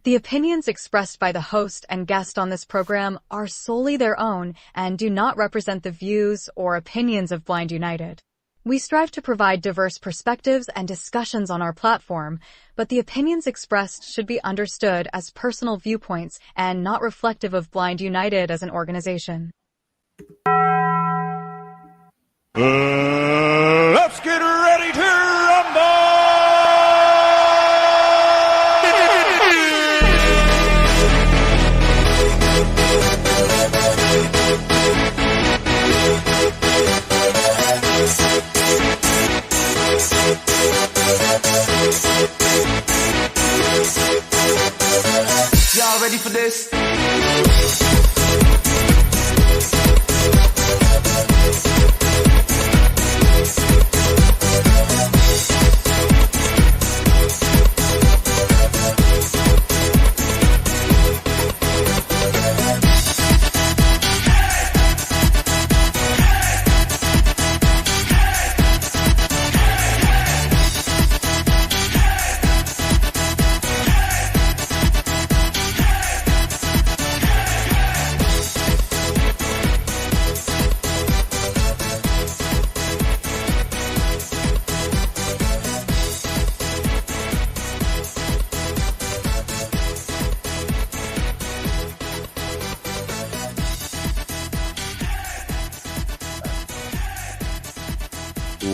The opinions expressed by the host and guest on this program are solely their own and do not represent the views or opinions of Blind United. We strive to provide diverse perspectives and discussions on our platform, but the opinions expressed should be understood as personal viewpoints and not reflective of Blind United as an organization. Let's get ready to rumble! Y'all ready for this?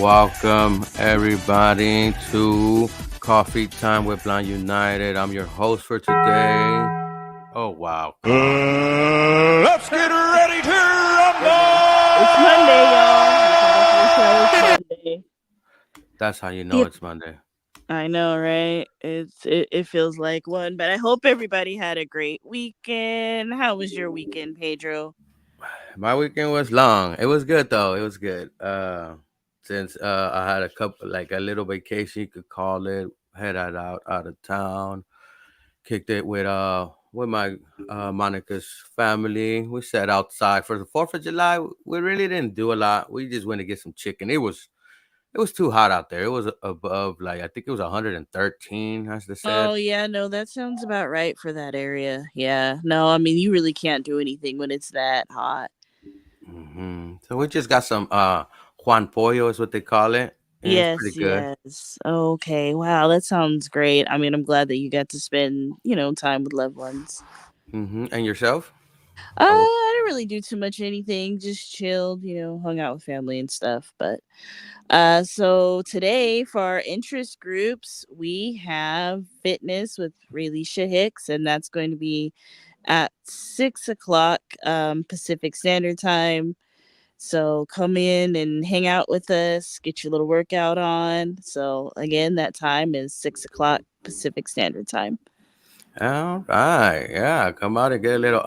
Welcome everybody to Coffee Time with Blind United. I'm your host for today. Oh wow. Let's get ready to rumble! It's Monday, y'all. It's Monday. That's how you know it's Monday. I know, right? It feels like one, but I hope everybody had a great weekend. How was your weekend, Pedro? My weekend was long. It was good though. It was good. Since I had a little vacation, you could call it. Headed out of town. Kicked it with my Monica's family. We sat outside for the 4th of July. We really didn't do a lot. We just went to get some chicken. It was too hot out there. It was above I think it was 113, as they said. Oh yeah, no, that sounds about right for that area. Yeah, no, I mean you really can't do anything when it's that hot. Mm-hmm. So we just got some Juan Pollo is what they call it. And Yes, it's pretty good. yes. Okay, wow, that sounds great. I mean, I'm glad that you got to spend, time with loved ones. Mm-hmm. And yourself? I didn't really do too much anything, just chilled, hung out with family and stuff. But so today for our interest groups, we have fitness with Relisha Hicks, and that's going to be at 6:00 Pacific Standard Time. So come in and hang out with us, get your little workout on. So again, that time is 6:00 Pacific Standard Time. All right. Yeah. Come out and get a little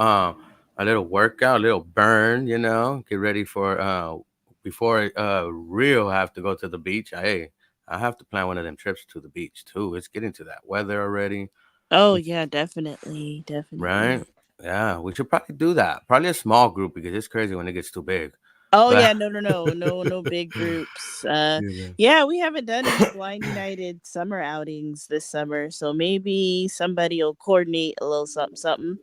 workout, a little burn, get ready for before real have to go to the beach. Hey, I have to plan one of them trips to the beach too. It's getting to that weather already. Oh yeah, definitely. Right? Yeah, we should probably do that. Probably a small group because it's crazy when it gets too big. Oh But yeah, no big groups. Yeah, we haven't done any Blind United summer outings this summer, so maybe somebody will coordinate a little something.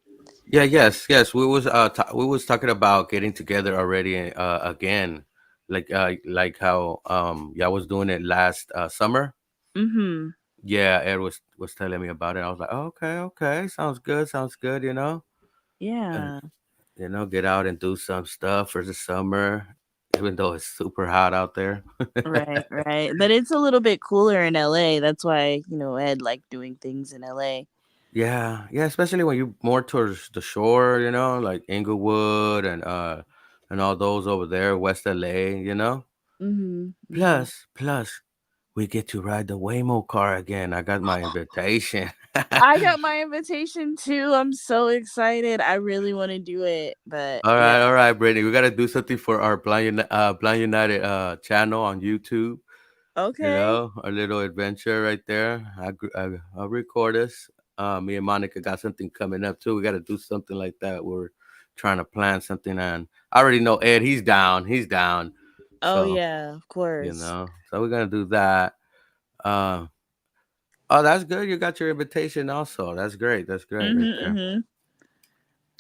Yeah, yes. We was talking about getting together already again, like how y'all was doing it last summer. Mm-hmm. Yeah, Ed was telling me about it. I was like, oh, okay, sounds good, Yeah. And get out and do some stuff for the summer, even though it's super hot out there. Right. But it's a little bit cooler in LA. That's why, Ed liked doing things in LA. Yeah, especially when you're more towards the shore, like Inglewood and all those over there, West LA. Mm-hmm. Plus, we get to ride the Waymo car again. I got my invitation. I got my invitation too. I'm so excited. I really want to do it, but All yeah. right, Brittany. We gotta do something for our Blind United channel on YouTube. Okay. A little adventure right there. I'll record us. Me and Monica got something coming up too. We got to do something like that. We're trying to plan something, and I already know Ed. He's down. Oh So, yeah, of course. so we're gonna do that. Oh, that's good. You got your invitation also. That's great. That's great right there. Mm-hmm.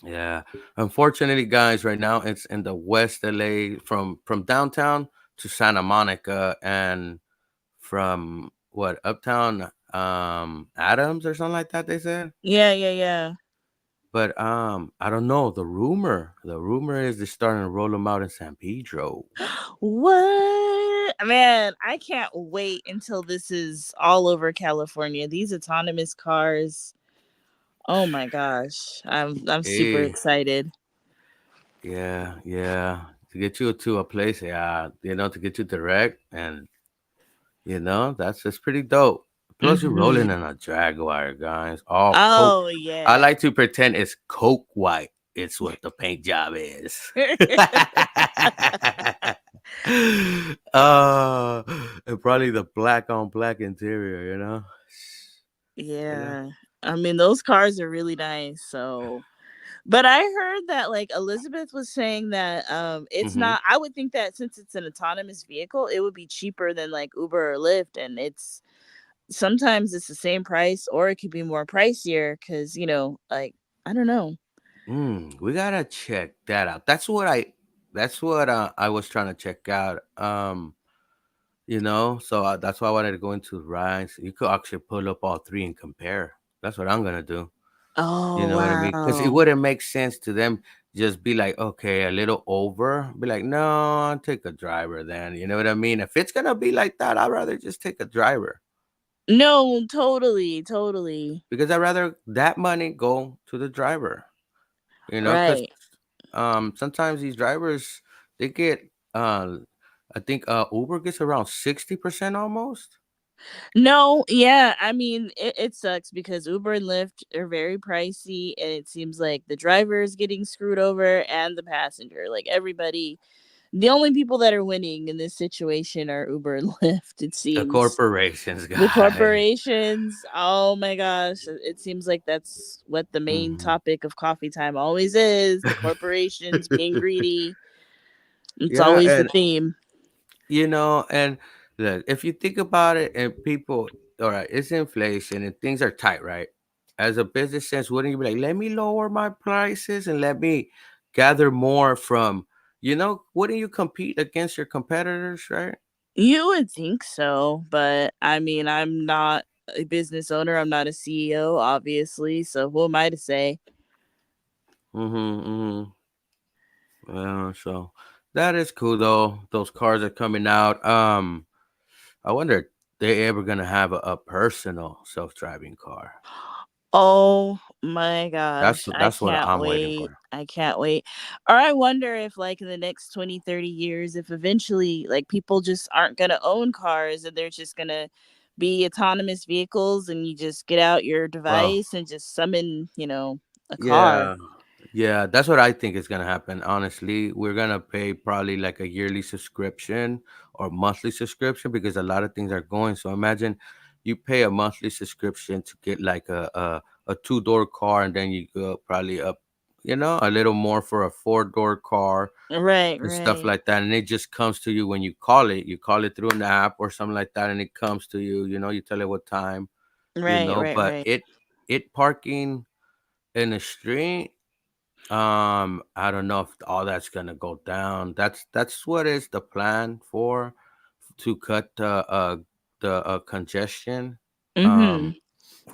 Yeah. Unfortunately, guys, right now it's in the West LA from downtown to Santa Monica and from what uptown Adams or something like that they said. Yeah, yeah, yeah. But I don't know. The rumor is they're starting to roll them out in San Pedro. What? Man, I can't wait until this is all over California. These autonomous cars. Oh my gosh. I'm super Hey, excited. yeah, yeah. To get you to a place, yeah, to get you direct, and that's pretty dope. Plus, you're rolling Mhm. in a Jaguar, guys. All coke. Oh I yeah. like to pretend it's coke white. It's what the paint job is. uh, and probably the black on black interior. You know. Yeah. I mean, those cars are really nice. So, but I heard that like Elizabeth was saying that it's Mm-hmm. not, I would think that since it's an autonomous vehicle, it would be cheaper than like Uber or Lyft, and it's sometimes it's the same price or it could be more pricier cuz like I don't know. We gotta check that out. That's what I was trying to check out. So that's why I wanted to go into Rise. You could actually pull up all three and compare. That's what I'm gonna do. You Oh, know what I mean? Because it wow. wouldn't make sense to them just be like, okay, a little over. Be like, no, I'll take a driver then. You know what I mean? If it's gonna be like that, I'd rather just take a driver No, totally, totally. because I'd rather that money go to the driver. Because Right. sometimes these drivers they get I think Uber gets around 60% almost. No, yeah, I mean, it sucks because Uber and Lyft are very pricey, and it seems like the driver is getting screwed over and the passenger. Like everybody, the only people that are winning in this situation are Uber and Lyft, it The seems. corporations, The guy. corporations, oh my gosh, it seems like that's what the main Mhm. topic of coffee time always is, the corporations being greedy. It's Yeah, always the and theme. and look, if you think about it, and people, all right, it's inflation and things are tight, right? As a business sense, wouldn't you be like, let me lower my prices and let me gather more from, wouldn't you compete against your competitors, right? You would think so, but I mean, I'm not a business owner, I'm not a CEO, obviously, so who am I to say? Mm-hmm. Mm-hmm. So that is cool though. Those cars are coming out. I wonder if they ever gonna have a personal self-driving car. Oh my That's gosh, I that's what can't I'm waiting wait. for. I can't wait. Or I wonder if like in the next 20, 30 years, if eventually like people just aren't going to own cars and they're just going to be autonomous vehicles and you just get out your Well, device and just summon, a car. yeah, yeah, that's what I think is gonna happen. Honestly, we're gonna pay probably like a yearly subscription or monthly subscription because a lot of things are going. So imagine you pay a monthly subscription to get like a two-door car, and then you go probably up, a little more for a four-door car Right, and stuff right. like that. And it just comes to you when you call it. You call it through an app or something like that, and it comes to you. You tell it what time. Right, right, But right. it parking in the street. I don't know if all that's gonna go down. That's what is the plan for to cut the congestion. Mhm. Um,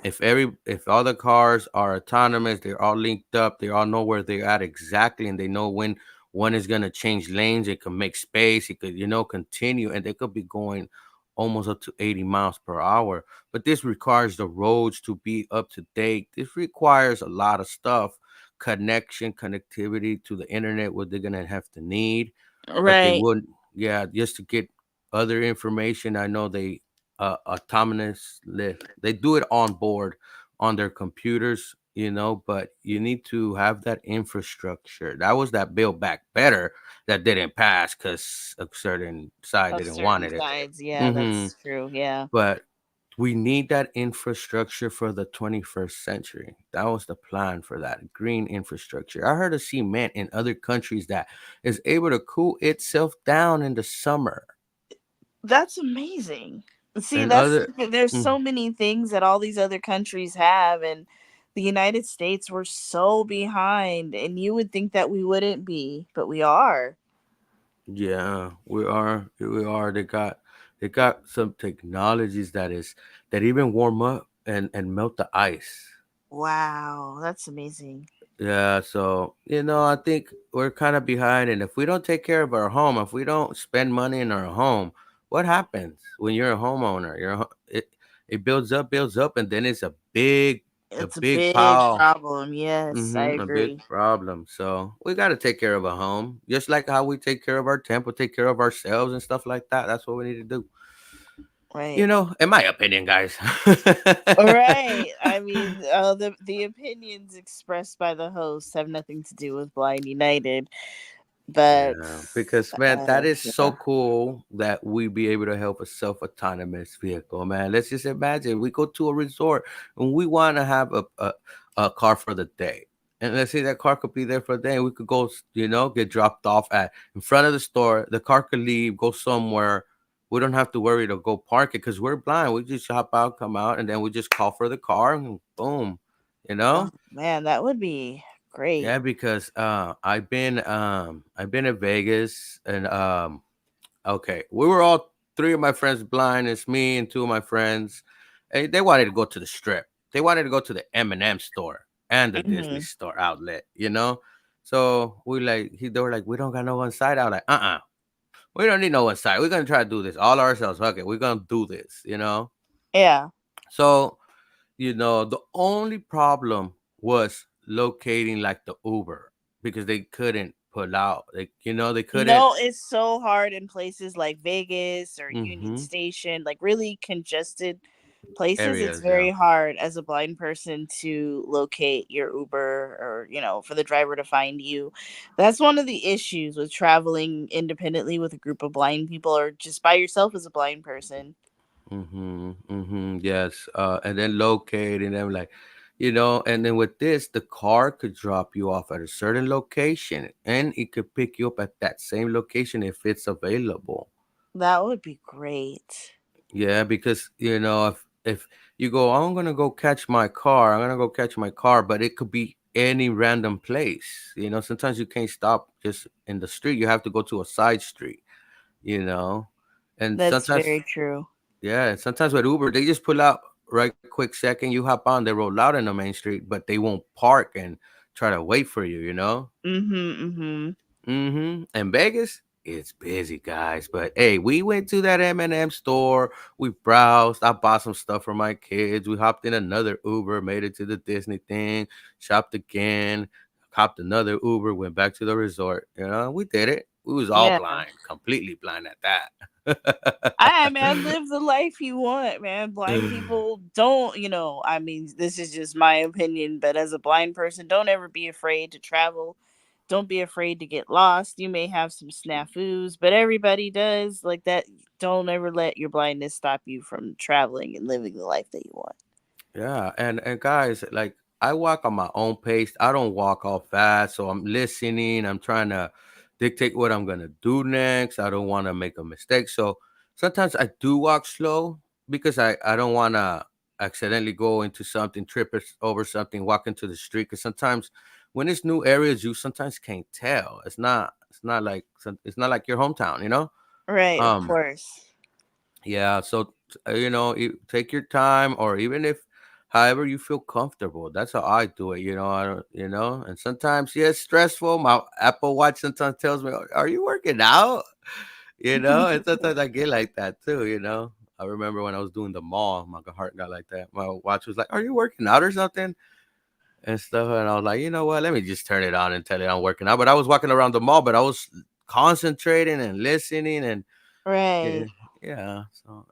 if all the cars are autonomous, they're all linked up, they all know where they're at exactly, and they know when one is gonna change lanes. It can make space. It could continue, and they could be going almost up to 80 miles per hour. But this requires the roads to be up to date. This requires a lot of stuff, connectivity to the internet, what they're gonna have to need. But they Right. wouldn't, yeah, just to get other information. I know they autonomously they do it on board on their computers, but you need to have that infrastructure. That was that Build Back Better that didn't pass because a certain side Of didn't certain want it. sides. Yeah, Hmm. that's true. Yeah. But we need that infrastructure for the 21st century. That was the plan for that green infrastructure. I heard of cement in other countries that is able to cool itself down in the summer. That's amazing. See, and that's other. there's Mm, so many things that all these other countries have, and the United States, we're so behind, and you would think that we wouldn't be, but we are. yeah, we are. We are. They got some technologies that even warm up and melt the ice. Wow, that's amazing. Yeah, so I think we're kind of behind, and if we don't take care of our home, if we don't spend money in our home, what happens when you're a homeowner? It builds up, and then it's a It's a big big pile, problem. Yes, I a big agree. problem. So we got to take care of a home, just like how we take care of our temple, take care of ourselves and stuff like that. That's what we need to do. Right. In my opinion, guys. All right. I mean, the opinions expressed by the host have nothing to do with Blind United, but Yeah, because man, that is so yeah, cool that we be able to help a self-autonomous vehicle, man. Let's just imagine we go to a resort and we want to have a car for the day. And let's say that car could be there for a day and we could go, get dropped off at in front of the store. The car could leave, go somewhere. We don't have to worry to go park it because we're blind. We just hop out, come out, and then we just call for the car and boom, you oh know? man, that would be great. Yeah, because I've been to Vegas and okay, we were all three of my friends blind. It's me and two of my friends. And they wanted to go to the strip. They wanted to go to the M&M store and the Disney Hmm. store outlet. So they were like, we don't got no one side out. Like, we don't need no one side. We're gonna try to do this all ourselves. Okay, we're gonna do this. Yeah. So the only problem was locating like the Uber because they couldn't pull out. They couldn't. It's so hard in places like Vegas or Union Hmm. Station, like really congested places. It's Areas, yeah. very hard as a blind person to locate your Uber or, for the driver to find you. That's one of the issues with traveling independently with a group of blind people or just by yourself as a blind person. Yes. And then locating them, and then with this, the car could drop you off at a certain location and it could pick you up at that same location if it's available. That would be great. Yeah, because if you go, I'm gonna go catch my car, I'm gonna go catch my car, but it could be any random place. Sometimes you can't stop just in the street. You have to go to a side street, you know. And That's sometimes very true. Yeah, and sometimes with Uber, they just pull out right quick second. You hop on, they roll out in the main street, but they won't park and try to wait for you. Mhm, mhm. And Vegas, it's busy, guys. But hey, we went to that M&M store. We browsed. I bought some stuff for my kids. We hopped in another Uber, made it to the Disney thing, shopped again, hopped another Uber, went back to the resort. We did it. We was all Yeah. blind, completely blind at I that. man, live the life you want, man. Blind people don't, I mean, this is just my opinion, but as a blind person, don't ever be afraid to travel. Don't be afraid to get lost. You may have some snafus, but everybody does like that. Don't ever let your blindness stop you from traveling and living the life that you want. Yeah, and guys, like I walk on my own pace. I don't walk all fast, so I'm listening. I'm trying to dictate what I'm gonna do next. I don't want to make a mistake. So sometimes I do walk slow because I don't want to accidentally go into something, over something, walk into the street. Because sometimes when it's new areas, you sometimes can't tell. It's not like your hometown. Right, of Um, course. yeah, so take your time, or even if however you feel comfortable. That's how I do it. I don't, and sometimes yeah, it's stressful. My Apple Watch sometimes tells me, "Are you working out?" And sometimes I get like that too. I remember when I was doing the mall, my heart got like that. My watch was like, "Are you working out or something?" And stuff, and I was like, you know what? Let me just turn it on and tell it I'm working out. But I was walking around the mall, but I was concentrating and listening and yeah, Right. yeah. So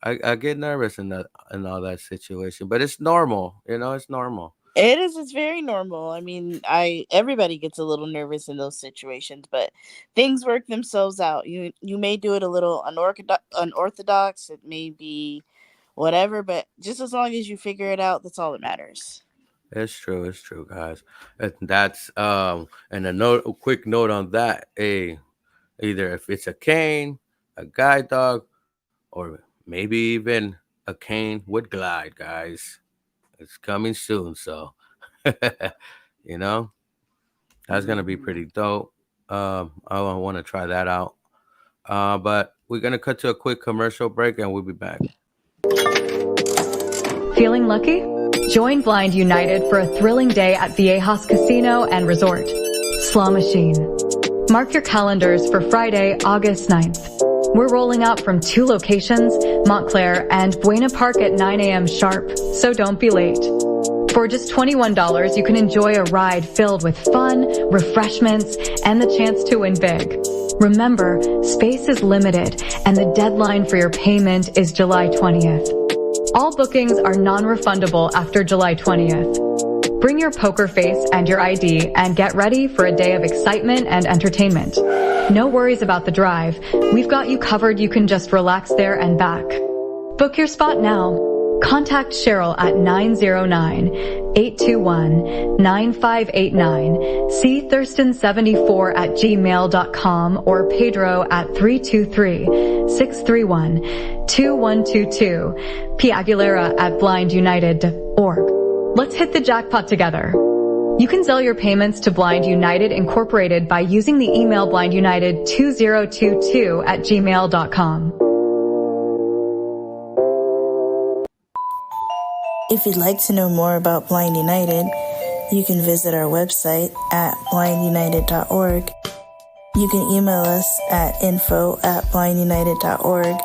I get nervous in all that situation, but it's normal. It's normal. It is. It's very normal. I mean, I everybody gets a little nervous in those situations, but things work themselves out. You may do it a little unorthodox. It may be whatever, but just as long as you figure it out, that's all that matters. It's true. It's true, guys. And that's and a quick note on that. Either if it's a cane, a guide dog, or maybe even a cane with glide, guys. It's coming soon, so you know that's gonna be pretty dope. I want to try that out. But we're gonna cut to a quick commercial break, and we'll be back. Feeling lucky? Join Blind United for a thrilling day at Viejas Casino and Resort. Slaw Machine. Mark your calendars for Friday, August 9th. We're rolling out from 2 locations, Montclair and Buena Park at 9 a.m. sharp, so don't be late. For just $21, you can enjoy a ride filled with fun, refreshments, and the chance to win big. Remember, space is limited, and the deadline for your payment is July 20th. All bookings are non-refundable after July 20th. Bring your poker face and your ID and get ready for a day of excitement and entertainment. No worries about the drive. We've got you covered. You can just relax there and back. Book your spot now. Contact Cheryl at 909-821-9589, see Thurston74@gmail.com, or Pedro at 323-631-2122, P. Aguilera at blindunited.org. Let's hit the jackpot together. You can Zelle your payments to Blind United Incorporated by using the email blindunited2022@gmail.com. If you'd like to know more about Blind United, you can visit our website at blindunited.org. You can email us at info@blindunited.org.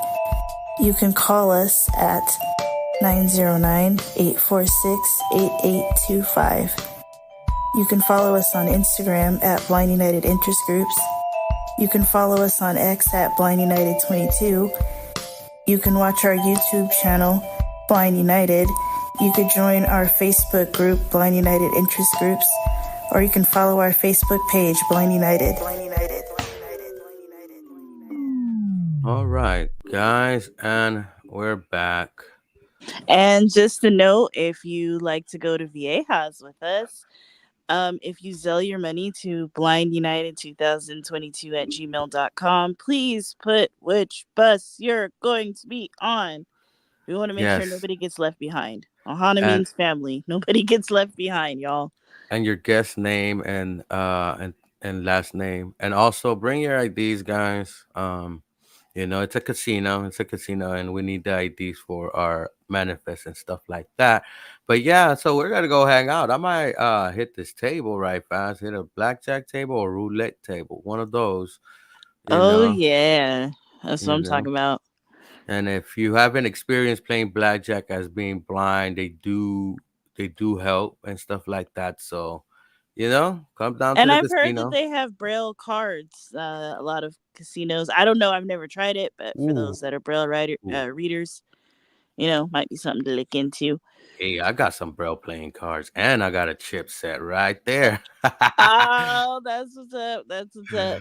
You can call us at 909-846-8825. You can follow us on Instagram at Blind United Interest Groups. You can follow us on X at Blind United 22. You can watch our YouTube channel, Blind United. You could join our Facebook group, Blind United Interest Groups, or you can follow our Facebook page, Blind United. All right, guys, and we're back. And just a note, if you like to go to Viejas with us, if you Zelle your money to blindunited2022@gmail.com, please put which bus you're going to be on. We want to make sure nobody gets left behind. Ohana means family. Nobody gets left behind, y'all. And your guest name and last name, and also bring your IDs, guys. It's a casino. And we need the IDs for our manifest and stuff like that. But yeah, so we're gonna go hang out. I might hit this table right fast, hit a blackjack table or roulette table, one of those. Yeah, that's what I'm talking about. And if you haven't experienced playing blackjack as being blind, they do help and stuff like that. So, come down to the casino. And I've heard that they have Braille cards. A lot of casinos. I don't know. I've never tried it, but for those that are Braille readers, might be something to look into. Hey, I got some Braille playing cards, and I got a chip set right there. Oh, that's what's up.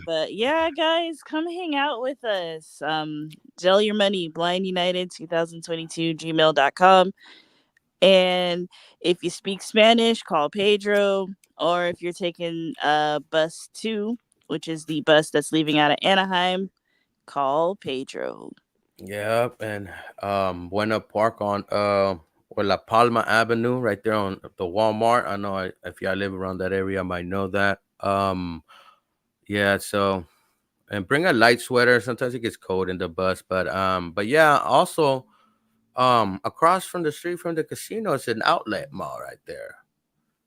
But yeah, guys, come hang out with us. Zelle your money, blindunited2022@gmail.com. And if you speak Spanish, call Pedro. Or if you're taking bus 2, which is the bus that's leaving out of Anaheim, call Pedro. Yep, and Buena Park on or La Palma Avenue, right there on the Walmart. I know if y'all live around that area, I might know that. Yeah. So, and bring a light sweater. Sometimes it gets cold in the bus, but yeah. Also, across from the street from the casino, it's an outlet mall right there.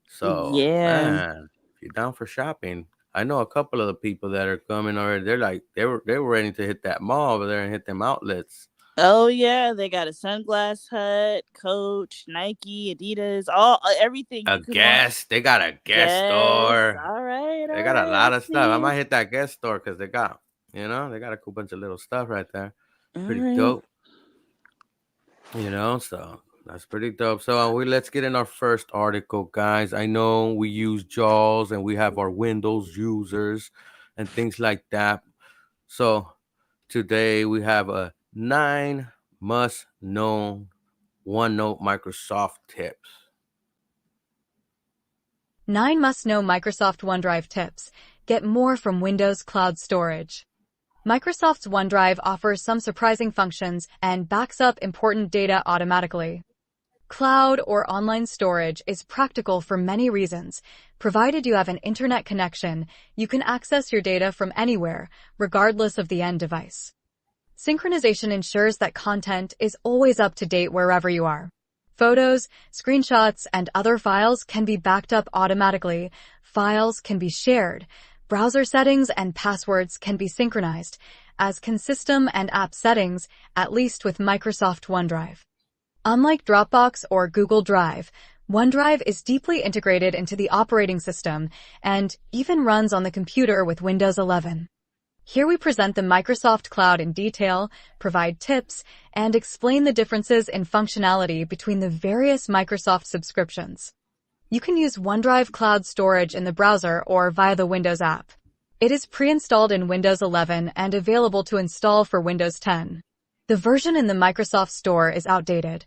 So yeah, man, if you're down for shopping, I know a couple of the people that are coming already. They're like they were ready to hit that mall over there and hit them outlets. Oh yeah, they got a Sunglass Hut, Coach, Nike, Adidas, everything. They got a Guess store. All right. They got a lot of stuff. I might hit that Guess store because they got a cool bunch of little stuff right there. Pretty dope. So that's pretty dope. So let's get in our first article, guys. I know we use JAWS and we have our Windows users and things like that. So today we have a 9 must-know OneNote Microsoft tips. 9 must-know Microsoft OneDrive tips. Get more from Windows Cloud Storage. Microsoft's OneDrive offers some surprising functions and backs up important data automatically. Cloud or online storage is practical for many reasons. Provided you have an internet connection, you can access your data from anywhere, regardless of the end device. Synchronization ensures that content is always up to date wherever you are. Photos, screenshots, and other files can be backed up automatically. Files can be shared. Browser settings and passwords can be synchronized, as can system and app settings, at least with Microsoft OneDrive. Unlike Dropbox or Google Drive, OneDrive is deeply integrated into the operating system and even runs on the computer with Windows 11. Here we present the Microsoft Cloud in detail, provide tips, and explain the differences in functionality between the various Microsoft subscriptions. You can use OneDrive Cloud Storage in the browser or via the Windows app. It is pre-installed in Windows 11 and available to install for Windows 10. The version in the Microsoft Store is outdated.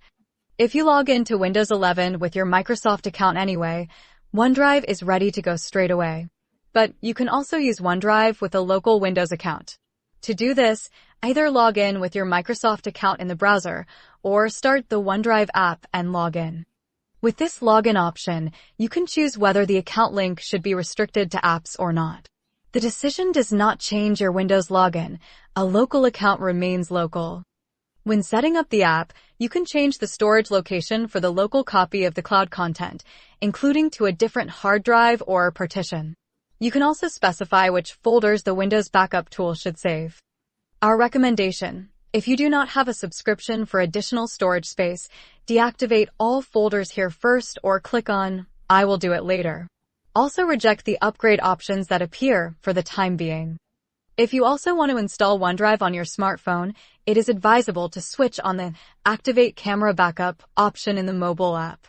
If you log into Windows 11 with your Microsoft account anyway, OneDrive is ready to go straight away. But you can also use OneDrive with a local Windows account. To do this, either log in with your Microsoft account in the browser or start the OneDrive app and log in. With this login option, you can choose whether the account link should be restricted to apps or not. The decision does not change your Windows login. A local account remains local. When setting up the app, you can change the storage location for the local copy of the cloud content, including to a different hard drive or partition. You can also specify which folders the Windows Backup tool should save. Our recommendation: if you do not have a subscription for additional storage space, deactivate all folders here first or click on I will do it later. Also reject the upgrade options that appear for the time being. If you also want to install OneDrive on your smartphone, it is advisable to switch on the Activate Camera Backup option in the mobile app.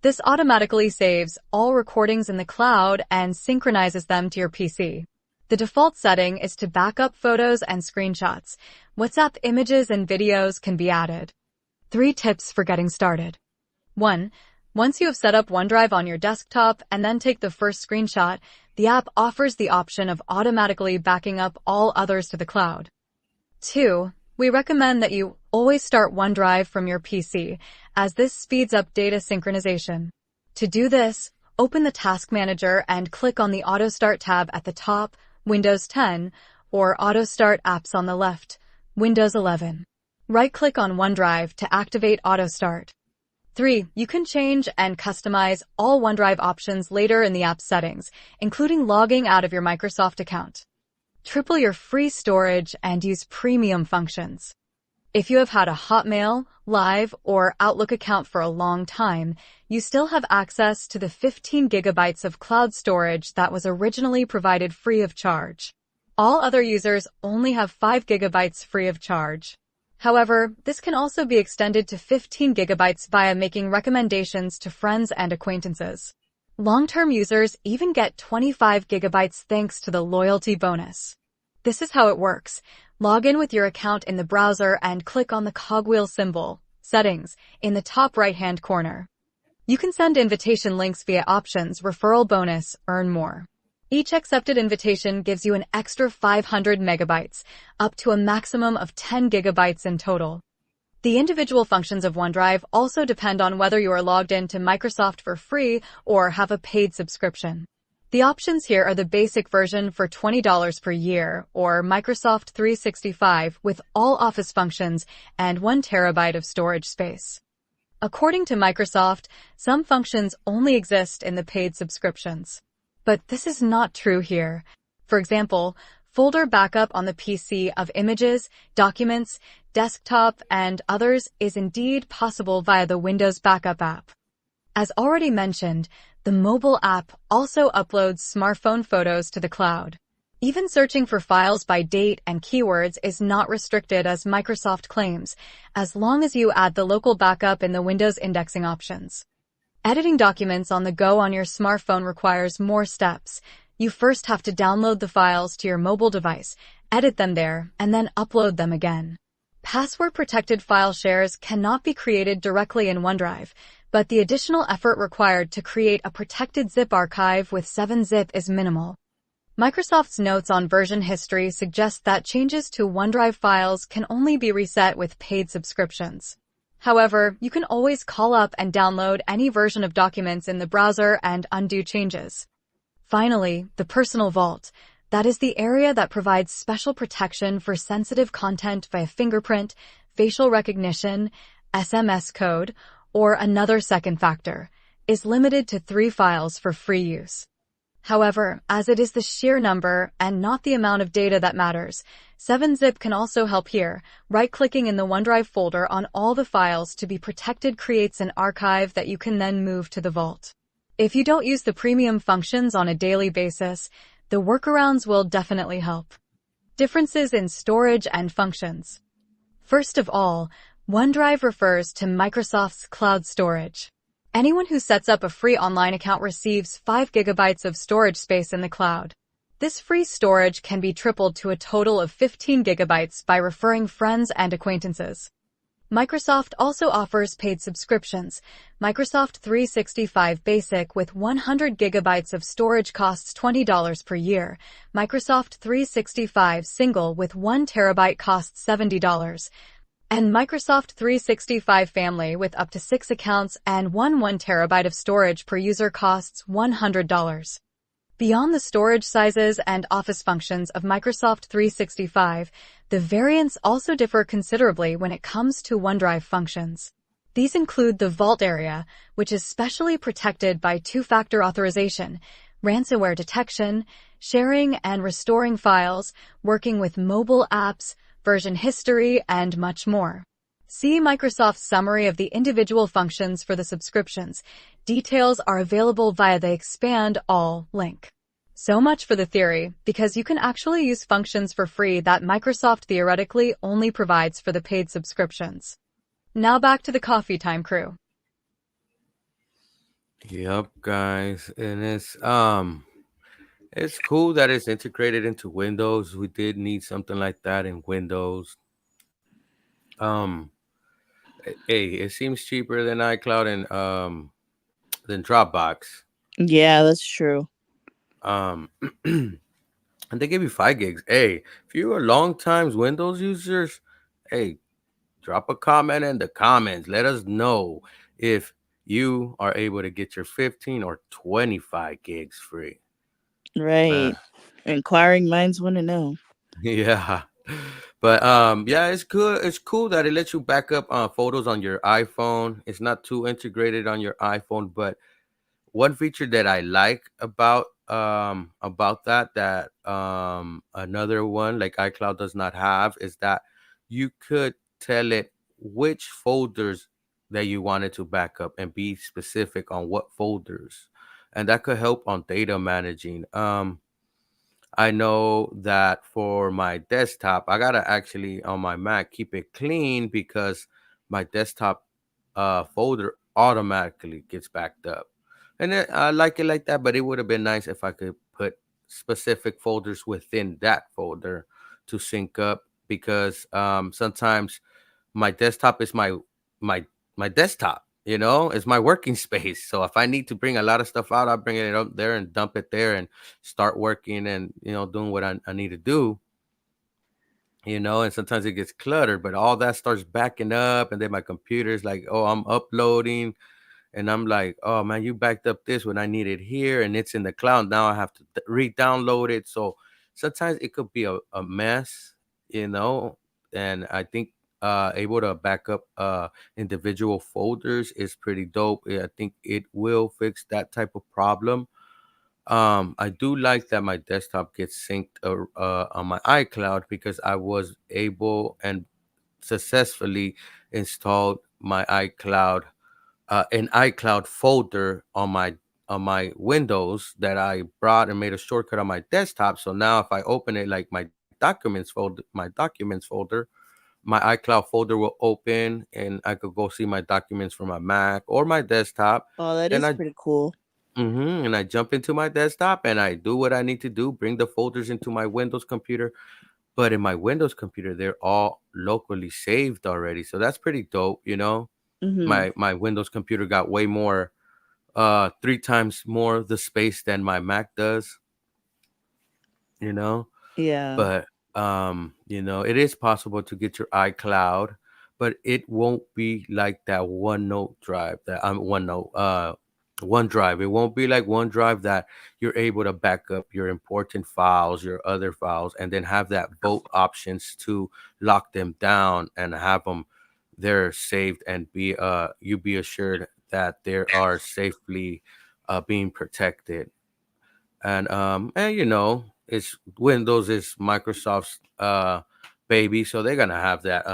This automatically saves all recordings in the cloud and synchronizes them to your PC. The default setting is to back up photos and screenshots. WhatsApp images and videos can be added. 3 tips for getting started. 1. Once you have set up OneDrive on your desktop and then take the first screenshot, the app offers the option of automatically backing up all others to the cloud. 2. We recommend that you always start OneDrive from your PC, as this speeds up data synchronization. To do this, open the Task Manager and click on the Auto Start tab at the top, Windows 10, or Auto Start Apps on the left, Windows 11. Right-click on OneDrive to activate Auto Start. 3. You can change and customize all OneDrive options later in the app settings, including logging out of your Microsoft account. Triple your free storage and use premium functions. If you have had a Hotmail, Live, or Outlook account for a long time, you still have access to the 15 gigabytes of cloud storage that was originally provided free of charge. All other users only have 5 gigabytes free of charge. However, this can also be extended to 15 gigabytes via making recommendations to friends and acquaintances. Long-term users even get 25 gigabytes thanks to the loyalty bonus. This is how it works. Log in with your account in the browser and click on the cogwheel symbol, Settings, in the top right-hand corner. You can send invitation links via Options, Referral Bonus, Earn More. Each accepted invitation gives you an extra 500 megabytes, up to a maximum of 10 gigabytes in total. The individual functions of OneDrive also depend on whether you are logged in to Microsoft for free or have a paid subscription. The options here are the basic version for $20 per year or Microsoft 365 with all Office functions and 1 terabyte of storage space. According to Microsoft, some functions only exist in the paid subscriptions. But this is not true here. For example, folder backup on the PC of images, documents, desktop, and others is indeed possible via the Windows Backup app. As already mentioned, the mobile app also uploads smartphone photos to the cloud. Even searching for files by date and keywords is not restricted as Microsoft claims, as long as you add the local backup in the Windows indexing options. Editing documents on the go on your smartphone requires more steps. You first have to download the files to your mobile device, edit them there, and then upload them again. Password-protected file shares cannot be created directly in OneDrive, but the additional effort required to create a protected zip archive with 7-zip is minimal. Microsoft's notes on version history suggest that changes to OneDrive files can only be reset with paid subscriptions. However, you can always call up and download any version of documents in the browser and undo changes. Finally, the Personal Vault. That is the area that provides special protection for sensitive content via fingerprint, facial recognition, SMS code, or another second factor, is limited to 3 files for free use. However, as it is the sheer number and not the amount of data that matters, 7-Zip can also help here. Right-clicking in the OneDrive folder on all the files to be protected creates an archive that you can then move to the vault. If you don't use the premium functions on a daily basis, the workarounds will definitely help. Differences in storage and functions. First of all, OneDrive refers to Microsoft's cloud storage. Anyone who sets up a free online account receives 5 gigabytes of storage space in the cloud. This free storage can be tripled to a total of 15 gigabytes by referring friends and acquaintances. Microsoft also offers paid subscriptions. Microsoft 365 Basic with 100 gigabytes of storage costs $20 per year. Microsoft 365 Single with 1 terabyte costs $70. And Microsoft 365 Family with up to 6 accounts and 1 terabyte of storage per user costs $100. Beyond the storage sizes and office functions of Microsoft 365, the variants also differ considerably when it comes to OneDrive functions. These include the Vault area, which is specially protected by two-factor authorization, ransomware detection, sharing and restoring files, working with mobile apps, version history, and much more. See Microsoft's summary of the individual functions for the subscriptions. Details are available via the Expand All link. So much for the theory, because you can actually use functions for free that Microsoft theoretically only provides for the paid subscriptions. Now back to the Coffee Time crew. Yep, guys, and it's cool that it's integrated into Windows. We did need something like that in Windows. Hey, it seems cheaper than iCloud and than Dropbox. Yeah, that's true. And they give you 5 gigs. Hey, if you're a long time Windows users, hey, drop a comment in the comments. Let us know if you are able to get your 15 or 25 gigs free. Right. Inquiring minds want to know. Yeah. But yeah, it's good. It's cool that it lets you back up photos on your iPhone. It's not too integrated on your iPhone, but one feature that I like about that another one like iCloud does not have is that you could tell it which folders that you wanted to back up and be specific on what folders, and that could help on data managing. I know that for my desktop, I gotta actually on my Mac keep it clean because my desktop folder automatically gets backed up. And I like it like that, but it would have been nice if I could put specific folders within that folder to sync up because sometimes my desktop is my desktop, it's my working space. So if I need to bring a lot of stuff out, I'll bring it up there and dump it there and start working and doing what I need to do. And sometimes it gets cluttered, but all that starts backing up, and then my computer's like, oh, I'm uploading. And I'm like, oh man, you backed up this when I need it here, and it's in the cloud. Now I have to re-download it. So sometimes it could be a mess, and I think able to back up individual folders is pretty dope. I think it will fix that type of problem. I do like that my desktop gets synced on my iCloud because I was able and successfully installed my iCloud an iCloud folder on my Windows that I brought and made a shortcut on my desktop. So now if I open it like my documents folder, my iCloud folder will open and I could go see my documents from my Mac or my desktop. Oh, that is pretty cool. And I jump into my desktop and I do what I need to do, bring the folders into my Windows computer. But in my Windows computer, they're all locally saved already. So that's pretty dope, My Windows computer got way more, 3 times more the space than my Mac does. you know. Yeah. But it is possible to get your iCloud, but it won't be like that OneNote drive that I'm OneNote OneDrive. It won't be like OneDrive that you're able to back up your important files, your other files, and then have that vote options to lock them down and have them there saved and be you be assured that they are safely being protected. And it's Windows is Microsoft's baby, so they're gonna have that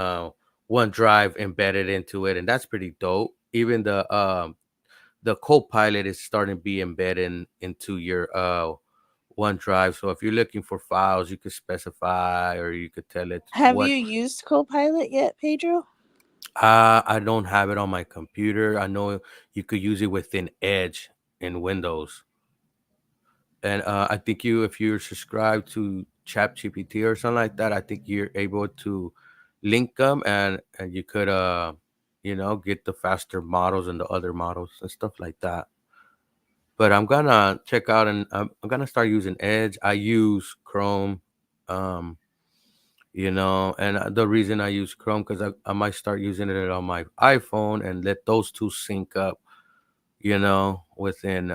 OneDrive embedded into it, and that's pretty dope. Even the Copilot is starting to be embedded into your OneDrive. So if you're looking for files, you could specify or you could tell it Have what. you used Copilot yet, Pedro? I don't have it on my computer. I know you could use it within Edge in Windows. And I think if you're subscribed to ChatGPT or something like that, I think you're able to link them, and you could get the faster models and the other models and stuff like that. But I'm gonna check out, and I'm gonna start using Edge. I use Chrome, um, and the reason I use Chrome because I might start using it on my iPhone and let those two sync up, within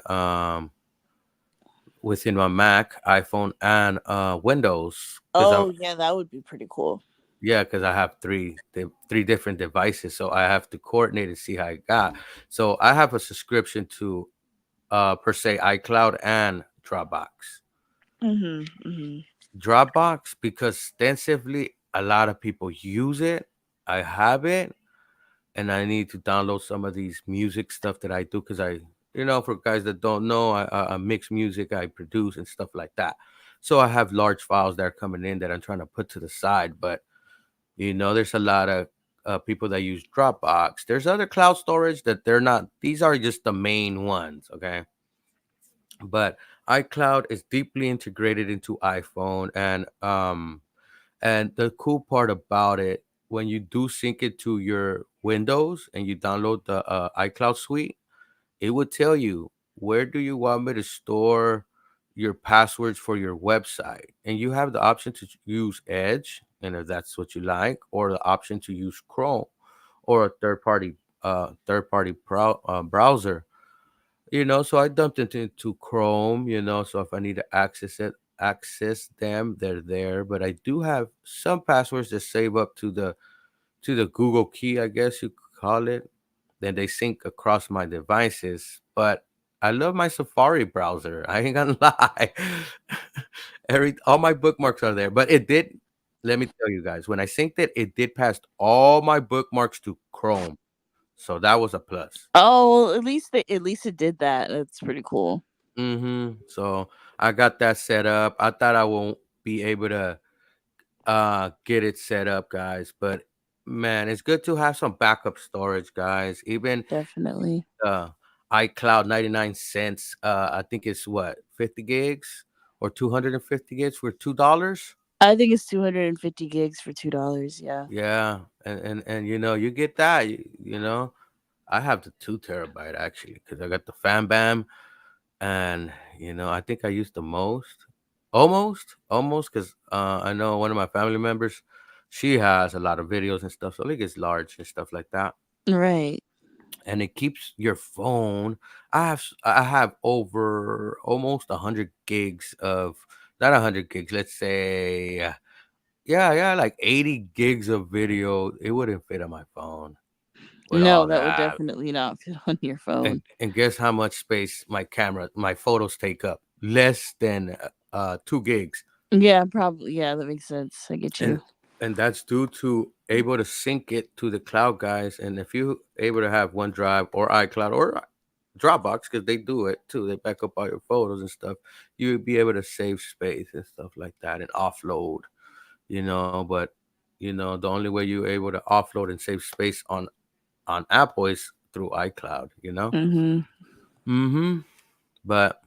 my Mac, iPhone, and Windows. Oh, yeah, that would be pretty cool. Yeah, because I have three different devices, so I have to coordinate and see how I got. So I have a subscription to per se iCloud and Dropbox. Dropbox because extensively a lot of people use it. I have it, and I need to download some of these music stuff that I do because for guys that don't know, I mix music, I produce and stuff like that. So I have large files that are coming in that I'm trying to put to the side. But there's a lot of people that use Dropbox. There's other cloud storage that they're not. These are just the main ones, okay? But iCloud is deeply integrated into iPhone, and the cool part about it, when you do sync it to your Windows and you download the iCloud suite, it would tell you where do you want me to store your passwords for your website, and you have the option to use Edge, and if that's what you like, or the option to use Chrome or a third party browser. So I dumped it into Chrome. So if I need to access them, they're there. But I do have some passwords that save up to the Google key, I guess you could call it. Then they sync across my devices. But I love my Safari browser. I ain't gonna lie. All my bookmarks are there. But it did. Let me tell you guys, when I synced it, it did pass all my bookmarks to Chrome. So that was a plus. Oh, well, at least it did that. That's pretty cool. So I got that set up. I thought I won't be able to get it set up, guys, but man, it's good to have some backup storage, guys. Even Definitely. iCloud 99 cents. I think it's what, 50 gigs or 250 gigs for $2. I think it's 250 gigs for $2. Yeah. Yeah, and you get that. I have the 2 terabyte actually because I got the Fan Bam, and I think I used the most, almost because I know one of my family members, she has a lot of videos and stuff, so it gets large and stuff like that, Right. and it keeps your phone. I have over almost 100 gigs of, not 100 gigs, let's say, yeah, like 80 gigs of video. It wouldn't fit on my phone with No, all that would that. definitely not fit on your phone. And guess how much space my photos take up? Less than 2 gigs. Yeah, probably. Yeah, that makes sense. I get you. And that's due to able to sync it to the cloud, guys. And if you able to have OneDrive or iCloud or Dropbox, because they do it too, they back up all your photos and stuff, you would be able to save space and stuff like that and offload. But the only way you're able to offload and save space on Apple is through iCloud. But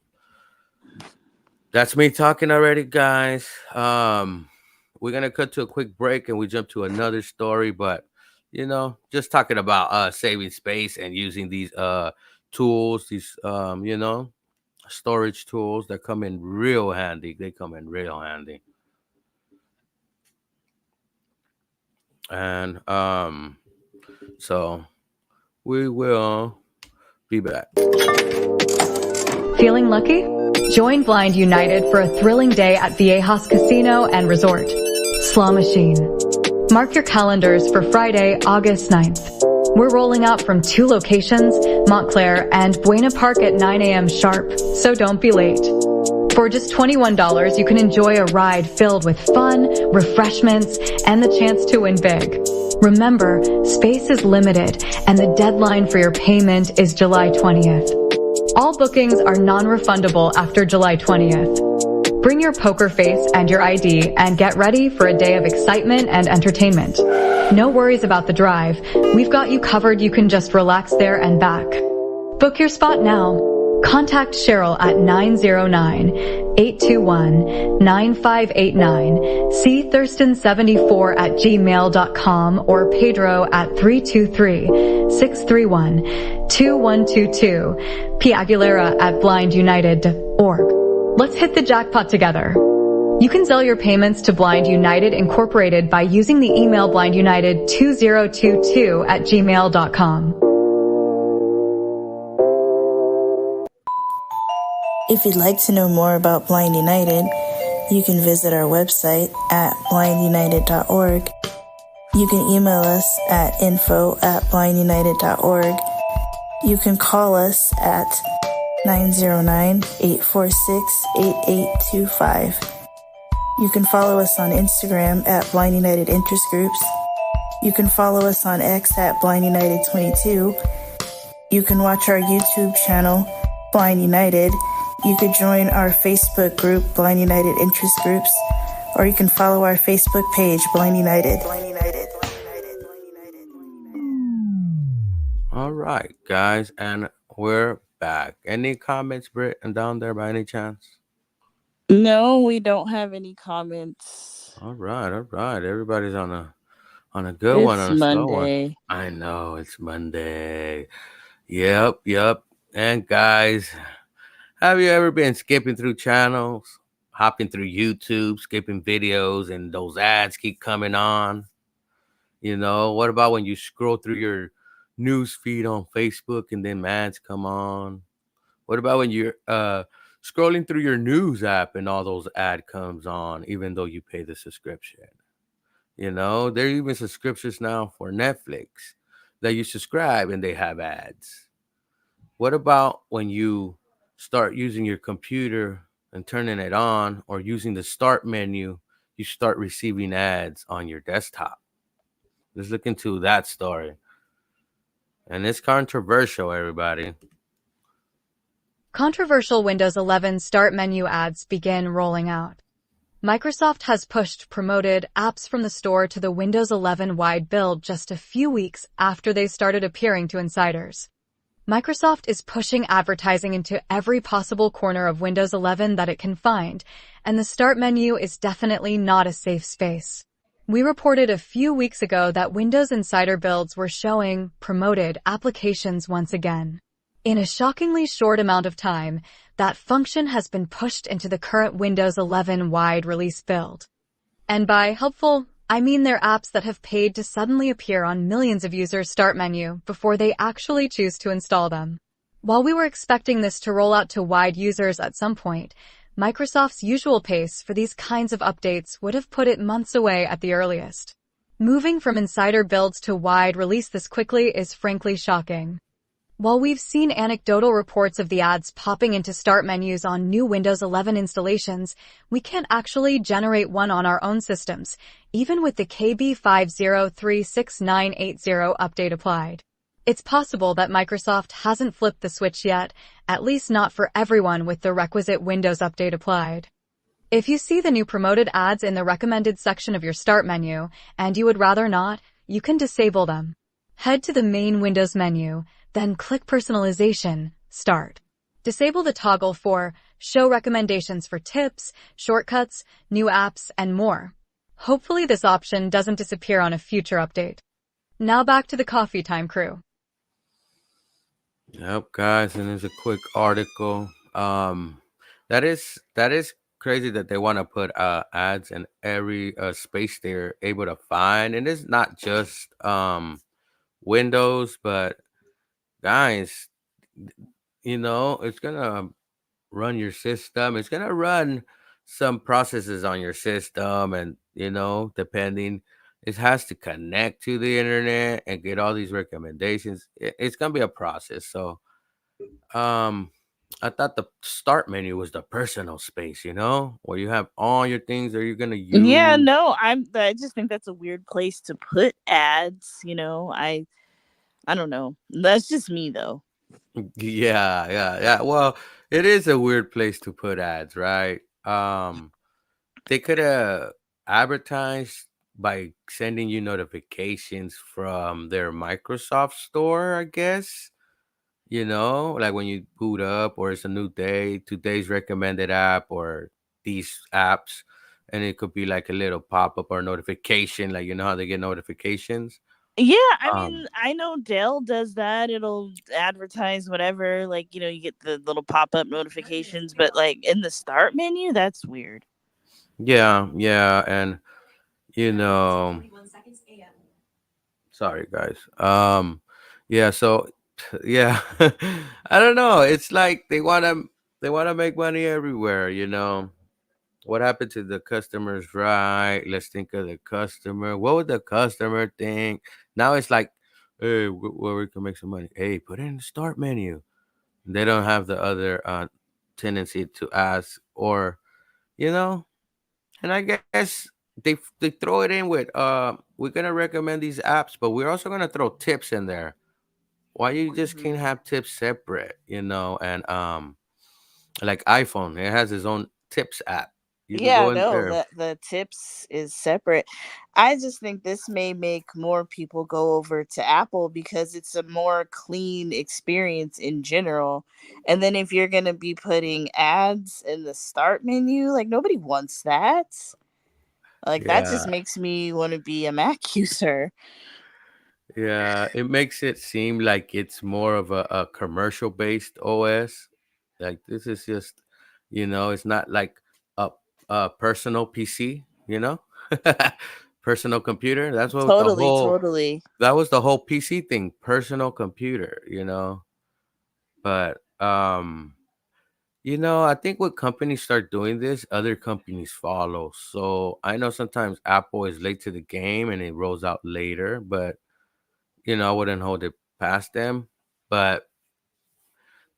that's me talking already, guys. We're gonna cut to a quick break and we jump to another story, but just talking about saving space and using these tools, these storage tools that come in real handy. They come in real handy. And so we will be back. Feeling lucky? Join Blind United for a thrilling day at Viejas Casino and Resort. Slaw Machine. Mark your calendars for Friday, August 9th. We're rolling out from 2 locations, Montclair and Buena Park at 9 a.m. sharp, so don't be late. For just $21, you can enjoy a ride filled with fun, refreshments, and the chance to win big. Remember, space is limited, and the deadline for your payment is July 20th. All bookings are non-refundable after July 20th. Bring your poker face and your ID and get ready for a day of excitement and entertainment. No worries about the drive. We've got you covered. You can just relax there and back. Book your spot now. Contact Cheryl at 909-821-9589, C. Thurston74@gmail.com, or Pedro at 323-631-2122, P. Aguilera at blindunited.org. Let's hit the jackpot together. You can sell your payments to Blind United Incorporated by using the email blindunited2022@gmail.com. If you'd like to know more about Blind United, you can visit our website at blindunited.org. You can email us at info@blindunited.org. You can call us at 909-846-8825. You can follow us on Instagram at Blind United Interest Groups. You can follow us on X at Blind United 22. You can watch our YouTube channel, Blind United. You could join our Facebook group, Blind United Interest Groups, or you can follow our Facebook page, Blind United. All right, guys, and we're back. Any comments, Britt, and down there by any chance? No, we don't have any comments. All right. Everybody's on a good one, on a slow one. I know it's Monday. Yep. And guys, have you ever been skipping through channels, hopping through YouTube, skipping videos, and those ads keep coming on? You know, what about when you scroll through your news feed on Facebook and then ads come on? What about when you're scrolling through your news app and all those ads comes on, even though you pay the subscription? You know, there are even subscriptions now for Netflix that you subscribe and they have ads. What about when you start using your computer and turning it on, or using the start menu, you start receiving ads on your desktop? Let's look into that story. And it's controversial, everybody. Controversial Windows 11 start menu ads begin rolling out. Microsoft has pushed promoted apps from the store to the Windows 11 wide build just a few weeks after they started appearing to insiders. Microsoft is pushing advertising into every possible corner of Windows 11 that it can find, and the start menu is definitely not a safe space. We reported a few weeks ago that Windows Insider builds were showing promoted applications once again. In a shockingly short amount of time, that function has been pushed into the current Windows 11 wide release build. And by helpful, I mean they're apps that have paid to suddenly appear on millions of users' start menu before they actually choose to install them. While we were expecting this to roll out to wide users at some point, Microsoft's usual pace for these kinds of updates would have put it months away at the earliest. Moving from insider builds to wide release this quickly is frankly shocking. While we've seen anecdotal reports of the ads popping into start menus on new Windows 11 installations, we can't actually generate one on our own systems, even with the KB5036980 update applied. It's possible that Microsoft hasn't flipped the switch yet, at least not for everyone with the requisite Windows update applied. If you see the new promoted ads in the recommended section of your start menu, and you would rather not, you can disable them. Head to the main Windows menu, then click Personalization, Start. Disable the toggle for Show Recommendations for Tips, Shortcuts, New Apps, and more. Hopefully this option doesn't disappear on a future update. Now back to the coffee time crew. Yep, guys, and there's a quick article. Um, that is crazy that they want to put ads in every space they're able to find, and it's not just Windows, but guys, it's gonna run your system. It's gonna run some processes on your system, and depending, it has to connect to the internet and get all these recommendations. It's gonna be a process. So, um, I thought the start menu was the personal space, where you have all your things that you're gonna Yeah, use. no, I just think that's a weird place to put ads, I don't know. That's just me though. Yeah, yeah, yeah. Well, it is a weird place to put ads, right? They could have advertised by sending you notifications from their Microsoft store, I guess. Like when you boot up, or it's a new day, today's recommended app, or these apps, and it could be like a little pop up or notification, like how they get notifications. Yeah, I Um, mean, I know Dell does that. It'll advertise whatever, like, you get the little pop-up notifications, but like in the start menu, that's weird. yeah, yeah, and you know, sorry guys. Yeah, so yeah, I don't know. It's like they wanna make money everywhere. What happened to the customers, right? Let's think of the customer. What would the customer think? Now it's like, hey, where we can make some money. Hey, put it in the start menu. They don't have the other tendency to ask, or you know, and I guess they throw it in with we're gonna recommend these apps, but we're also gonna throw tips in there. Why you just can't have tips separate? And like iPhone, it has its own tips app. You could Yeah, go in no, there. the tips is separate. I just think this may make more people go over to Apple because it's a more clean experience in general. And then if you're going to be putting ads in the start menu, like nobody wants that. Like that Yeah, just makes me want to be a Mac user. yeah. It makes it seem like it's more of a commercial based OS. Like this is just, it's not like a personal PC. Personal computer. Totally, totally. That was the whole PC thing, personal computer. But I think when companies start doing this, other companies follow. So I know sometimes Apple is late to the game and it rolls out later, but I wouldn't hold it past them. But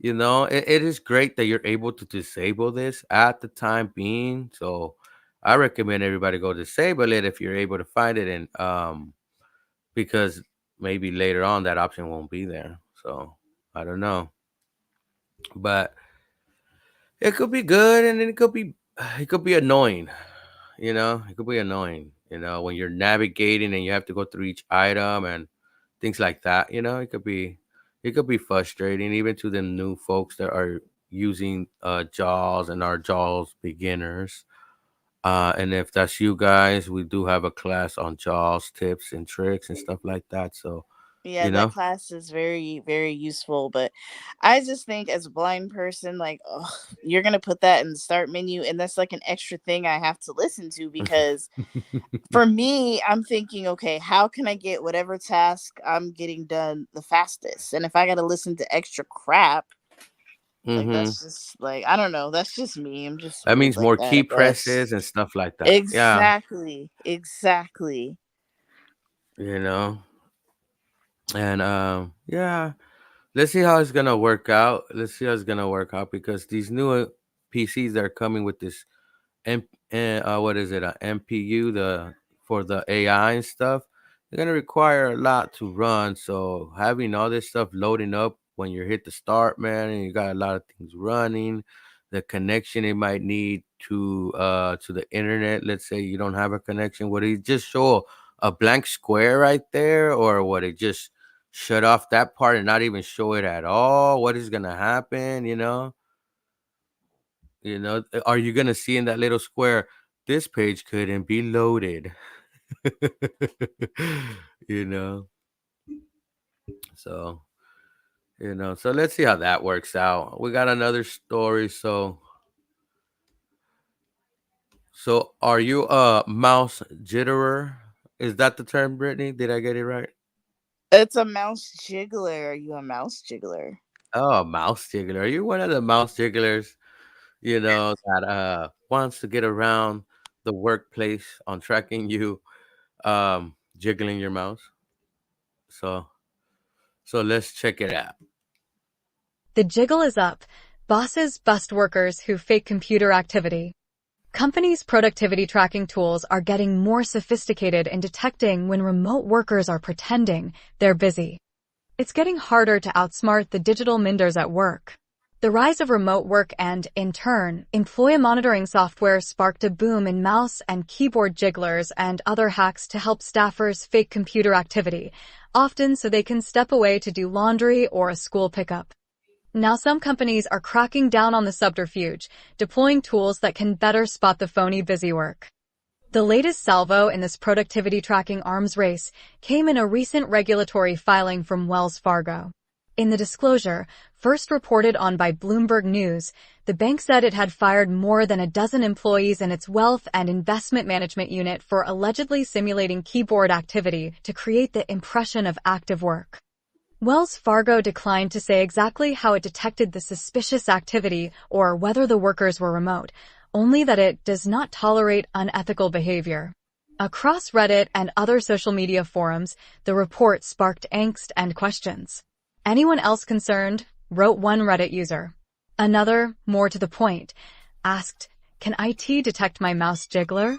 it is great that you're able to disable this at the time being. So I recommend everybody go disable it if you're able to find it, and because maybe later on that option won't be there. So I don't know. But it could be good, and then it could be annoying. It could be annoying. When you're navigating and you have to go through each item and things like that. It could be frustrating even to the new folks that are using JAWS and are JAWS beginners. And if that's you guys, we do have a class on JAWS tips and tricks and stuff like that. So Yeah, you that know, class is very, very useful. But I just think as a blind person, like, oh, you're gonna put that in the start menu, and that's like an extra thing I have to listen to because for me, I'm thinking, okay, how can I get whatever task I'm getting done the fastest? And if I gotta listen to extra crap, like hmm that's just like I don't know, that's just me. I'm just that weird means like more that, I key guess. presses and stuff like that. Yeah, Exactly. Exactly. you know, and yeah. Let's see how it's gonna work out. Let's see how it's gonna work out because these new PCs that are coming with this what is it? A MPU, the for the AI and stuff. They're gonna require a lot to run. So having all this stuff loading up when you hit the start, man, and you got a lot of things running, the connection it might need to the internet. Let's say you don't have a connection. Would it just show a blank square right there, or would it just shut off that part and not even show it at all? What is gonna happen? Are you gonna see in that little square, this page couldn't be loaded? you know. So So let's see how that works out. We got another story. So are you a mouse jitterer? Is that the term, Brittany? Did I get it right? It's a mouse jiggler. Are you a mouse jiggler? Oh, mouse jiggler. Are you one of the mouse jigglers, that wants to get around the workplace on tracking you jiggling your mouse? So let's check it out. The jiggle is up. Bosses bust workers who fake computer activity. Companies' productivity tracking tools are getting more sophisticated in detecting when remote workers are pretending they're busy. It's getting harder to outsmart the digital minders at work. The rise of remote work and, in turn, employee monitoring software sparked a boom in mouse and keyboard jigglers and other hacks to help staffers fake computer activity, often so they can step away to do laundry or a school pickup. Now some companies are cracking down on the subterfuge, deploying tools that can better spot the phony busy work. The latest salvo in this productivity tracking arms race came in a recent regulatory filing from Wells Fargo. In the disclosure, first reported on by Bloomberg News, the bank said it had fired more than a dozen employees in its wealth and investment management unit for allegedly simulating keyboard activity to create the impression of active work. Wells Fargo declined to say exactly how it detected the suspicious activity or whether the workers were remote, only that it does not tolerate unethical behavior. Across Reddit and other social media forums, the report sparked angst and questions. Anyone else concerned? Wrote one Reddit user. Another, more to the point, asked, "Can IT detect my mouse jiggler?"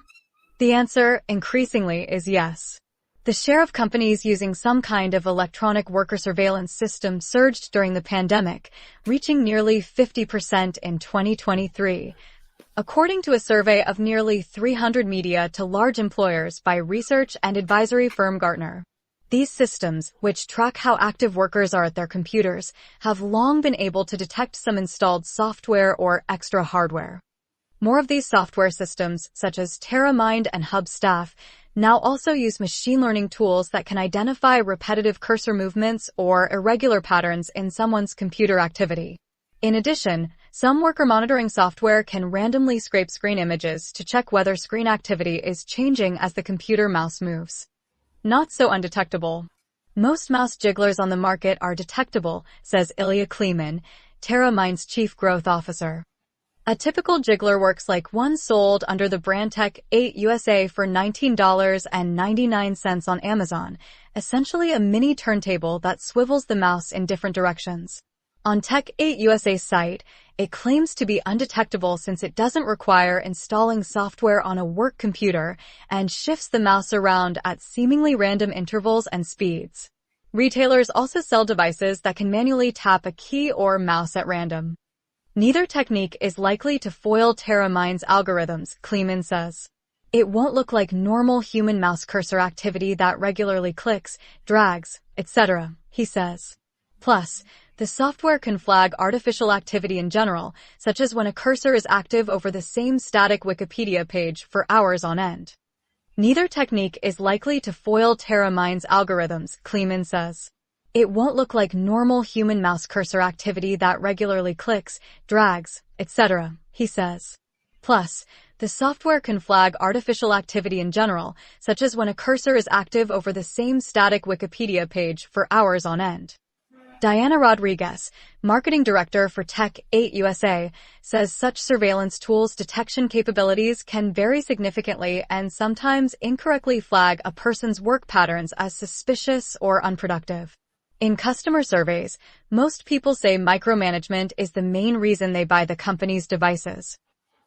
The answer, increasingly, is yes. The share of companies using some kind of electronic worker surveillance system surged during the pandemic, reaching nearly 50% in 2023. According to a survey of nearly 300 media to large employers by research and advisory firm Gartner. These systems, which track how active workers are at their computers, have long been able to detect some installed software or extra hardware. More of these software systems, such as TerraMind and Hubstaff, now also use machine learning tools that can identify repetitive cursor movements or irregular patterns in someone's computer activity. In addition, some worker monitoring software can randomly scrape screen images to check whether screen activity is changing as the computer mouse moves. Not so undetectable. Most mouse jigglers on the market are detectable, says Ilya Kleeman, TerraMind's chief growth officer. A typical jiggler works like one sold under the brand Tech 8 USA for $19.99 on Amazon, essentially a mini turntable that swivels the mouse in different directions. On Tech 8 USA's site, it claims to be undetectable since it doesn't require installing software on a work computer and shifts the mouse around at seemingly random intervals and speeds. Retailers also sell devices that can manually tap a key or mouse at random. Neither technique is likely to foil TerraMind's algorithms, Kleeman says. It won't look like normal human mouse cursor activity that regularly clicks, drags, etc., he says. Plus, the software can flag artificial activity in general, such as when a cursor is active over the same static Wikipedia page for hours on end. Neither technique is likely to foil TerraMind's algorithms, Kleeman says. It won't look like normal human mouse cursor activity that regularly clicks, drags, etc., he says. Plus, the software can flag artificial activity in general, such as when a cursor is active over the same static Wikipedia page for hours on end. Diana Rodriguez, marketing director for Tech 8 USA, says such surveillance tools' detection capabilities can vary significantly and sometimes incorrectly flag a person's work patterns as suspicious or unproductive. In customer surveys, most people say micromanagement is the main reason they buy the company's devices.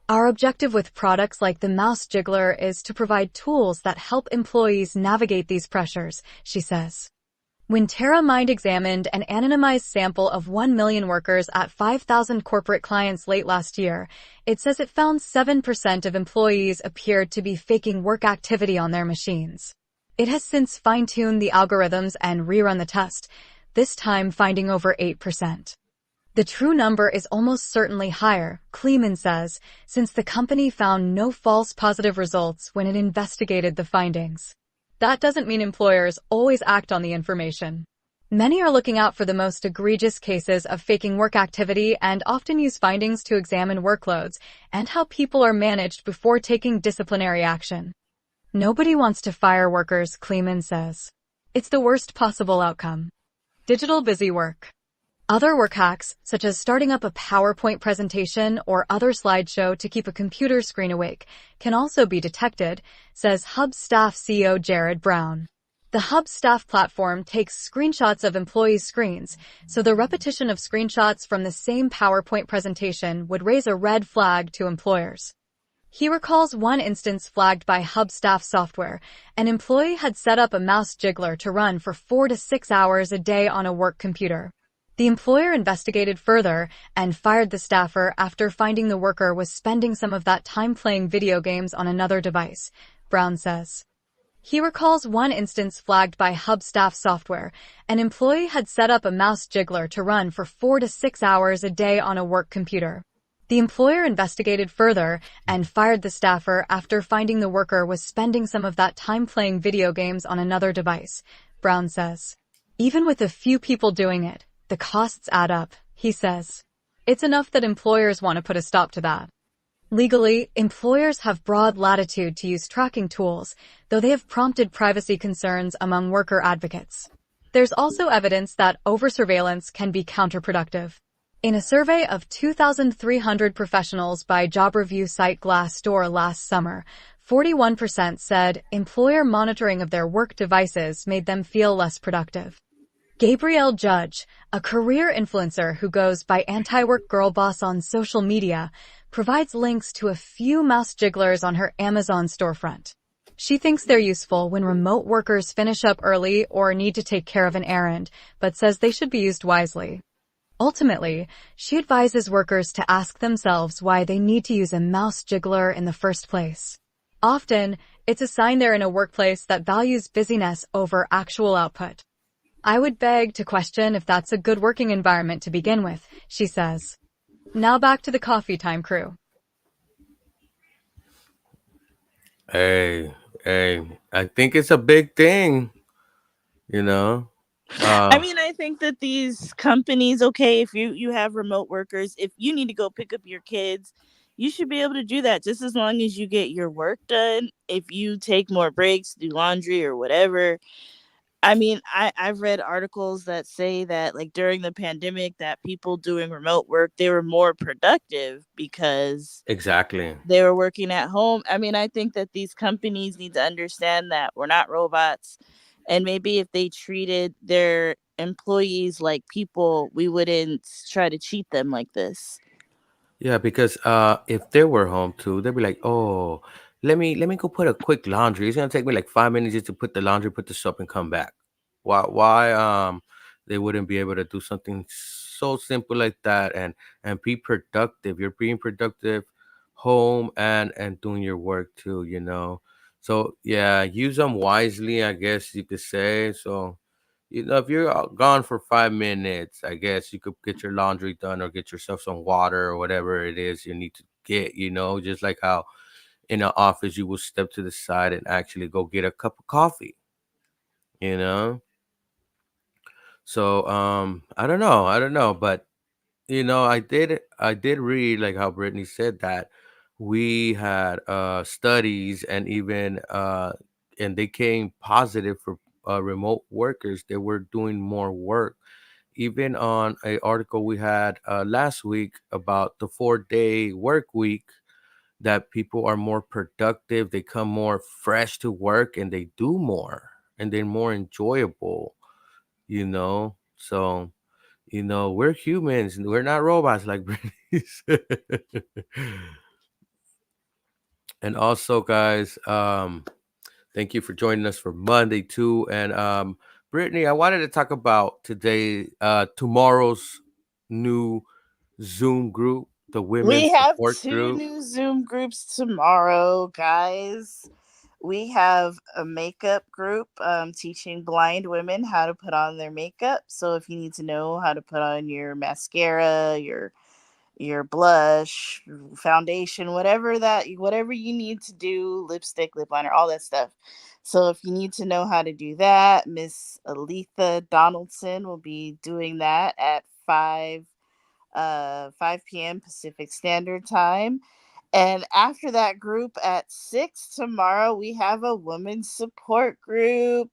Our objective with products like the Mouse Jiggler is to provide tools that help employees navigate these pressures, she says. When TerraMind examined an anonymized sample of 1 million workers at 5,000 corporate clients late last year, it says it found 7% of employees appeared to be faking work activity on their machines. It has since fine-tuned the algorithms and rerun the test, this time finding over 8%. The true number is almost certainly higher, Kleeman says, since the company found no false positive results when it investigated the findings. That doesn't mean employers always act on the information. Many are looking out for the most egregious cases of faking work activity and often use findings to examine workloads and how people are managed before taking disciplinary action. Nobody wants to fire workers, Kleeman says. It's the worst possible outcome. Digital busy work. Other work hacks, such as starting up a PowerPoint presentation or other slideshow to keep a computer screen awake, can also be detected, says Hub Staff CEO Jared Brown. The Hub Staff platform takes screenshots of employees' screens, so the repetition of screenshots from the same PowerPoint presentation would raise a red flag to employers. He recalls one instance flagged by Hub Staff software. An employee had set up a mouse jiggler to run for 4 to 6 hours a day on a work computer. The employer investigated further and fired the staffer after finding the worker was spending some of that time playing video games on another device, Brown says. He recalls one instance flagged by Hub Staff software. An employee had set up a mouse jiggler to run for 4 to 6 hours a day on a work computer. The employer investigated further and fired the staffer after finding the worker was spending some of that time playing video games on another device, Brown says. Even with a few people doing it, the costs add up, he says. It's enough that employers want to put a stop to that. Legally, employers have broad latitude to use tracking tools, though they have prompted privacy concerns among worker advocates. There's also evidence that over-surveillance can be counterproductive. In a survey of 2,300 professionals by job review site Glassdoor last summer, 41% said employer monitoring of their work devices made them feel less productive. Gabrielle Judge, a career influencer who goes by Anti-Work Girl Boss on social media, provides links to a few mouse jigglers on her Amazon storefront. She thinks they're useful when remote workers finish up early or need to take care of an errand, but says they should be used wisely. Ultimately, she advises workers to ask themselves why they need to use a mouse jiggler in the first place. Often, it's a sign they're in a workplace that values busyness over actual output. I would beg to question if that's a good working environment to begin with, she says. Now back to the coffee time crew. Hey, I think it's a big thing, you know. I mean, I think that these companies, okay, if you have remote workers, if you need to go pick up your kids, you should be able to do that just as long as you get your work done. If you take more breaks, do laundry or whatever. I mean, I've read articles that say that like during the pandemic that people doing remote work, they were more productive because Exactly. they were working at home. I mean, I think that these companies need to understand that we're not robots. And maybe if they treated their employees like people, we wouldn't try to cheat them like this. Yeah, because if they were home too, they'd be like, "Oh, let me go put a quick laundry. It's gonna take me like 5 minutes just to put the laundry, put the soap, and come back." Why they wouldn't be able to do something so simple like that and be productive? You're being productive home and doing your work too, you know. So yeah, use them wisely, I guess you could say. So if you're gone for 5 minutes, I guess you could get your laundry done or get yourself some water or whatever it is you need to get, just like how in an office you will step to the side and actually go get a cup of coffee, you know? So I don't know, but I did read like how Brittany said that we had studies and even and they came positive for remote workers. They were doing more work. Even on a article we had last week about the 4-day work week, that people are more productive, they come more fresh to work, and they do more, and they're more enjoyable, so we're humans, we're not robots like Brittany said. And also, guys, thank you for joining us for Monday too. And Brittany, I wanted to talk about tomorrow's new Zoom group, the We Women's have Support 2 Group. new Zoom groups tomorrow, guys. We have a makeup group teaching blind women how to put on their makeup. So if you need to know how to put on your mascara, your blush, foundation, whatever you need to do, lipstick, lip liner, all that stuff. So if you need to know how to do that, Miss Aletha Donaldson will be doing that at 5 p.m. Pacific Standard Time. And after that group at 6 tomorrow, we have a women's support group.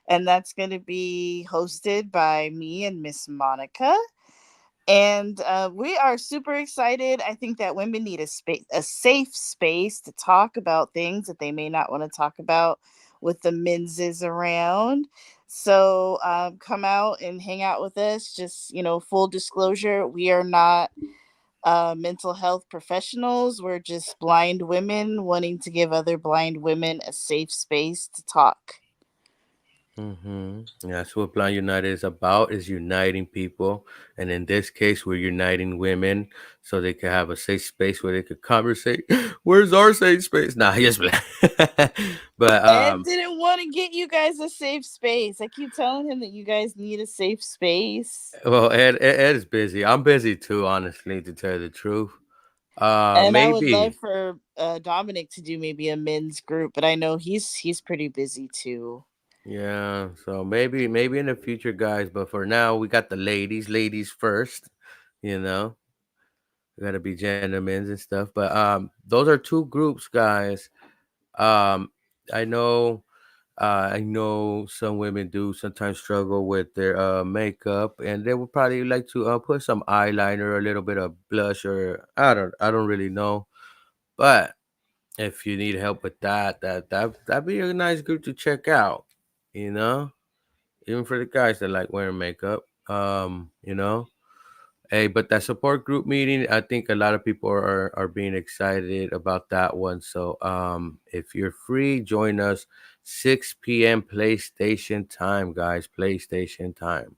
And that's going to be hosted by me and Miss Monica. And we are super excited. I think that women need a safe space to talk about things that they may not want to talk about with the menses around. So come out and hang out with us. Just, full disclosure, we are not mental health professionals. We're just blind women wanting to give other blind women a safe space to talk. Yeah, that's what Blind United is about, is uniting people. And in this case, we're uniting women so they can have a safe space where they could conversate. Where's our safe space? Nah, yes, but Ed didn't want to get you guys a safe space. I keep telling him that you guys need a safe space. well, Ed is busy. I'm busy too, honestly, to tell you the truth. And I would love Maybe. for Dominic to do maybe a men's group, but I know he's pretty busy too. Yeah, so maybe in the future, guys. But for now, we got the ladies. Ladies first. You know, we gotta be gentlemen and stuff. But those are two groups, guys. Um, I know. I know some women do sometimes struggle with their makeup, and they would probably like to put some eyeliner, a little bit of blush, or I don't really know. But if you need help with that'd be a nice group to check out. You know, even for the guys that like wearing makeup. You know. Hey, but that support group meeting, I think a lot of people are being excited about that one. So if you're free, join us 6 p.m. PlayStation time, guys. PlayStation time.